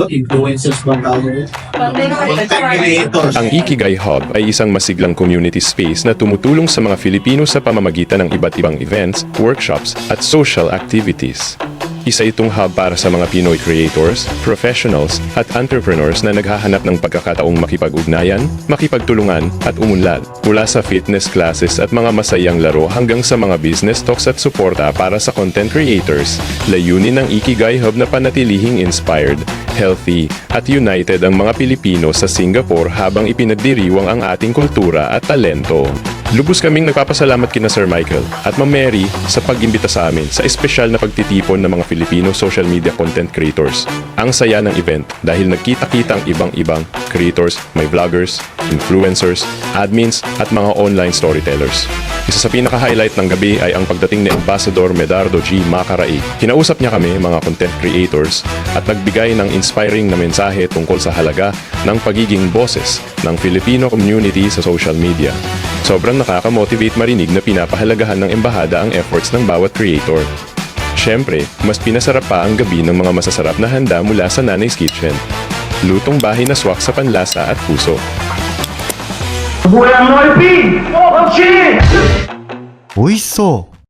Influencers ba tayo? Content creators. Ang Ikigai Hub ay isang masiglang community space na tumutulong sa mga Filipino sa pamamagitan ng iba't ibang events, workshops, at social activities. Isa itong hub para sa mga Pinoy creators, professionals, at entrepreneurs na naghahanap ng pagkakataong makipag-ugnayan, makipagtulungan, at umunlad. Mula sa fitness classes at mga masayang laro hanggang sa mga business talks at suporta para sa content creators, layunin ng Ikigai Hub na panatilihing inspired, healthy, at united ang mga Pilipino sa Singapore habang ipinagdiriwang ang ating kultura at talento. Lubos kaming nagpapasalamat kina Sir Michael at Ma'am Mary sa pag-imbita sa amin sa espesyal na pagtitipon ng mga Filipino social media content creators. Ang saya ng event dahil nagkita-kita ang ibang-ibang creators, may vloggers, influencers, admins at mga online storytellers. Isa sa pinaka-highlight ng gabi ay ang pagdating ni Ambassador Medardo G. Macarai. Kinausap niya kami, mga content creators, at nagbigay ng inspiring na mensahe tungkol sa halaga ng pagiging boses ng Filipino community sa social media. Sobrang nakaka-motivate marinig na pinapahalagahan ng embahada ang efforts ng bawat creator. Siyempre, mas pinasarap pa ang gabi ng mga masasarap na handa mula sa Nanay's Kitchen. Lutong bahay na swak sa panlasa at puso. Buhay ang Norpin! Oh, shit! 美味しそう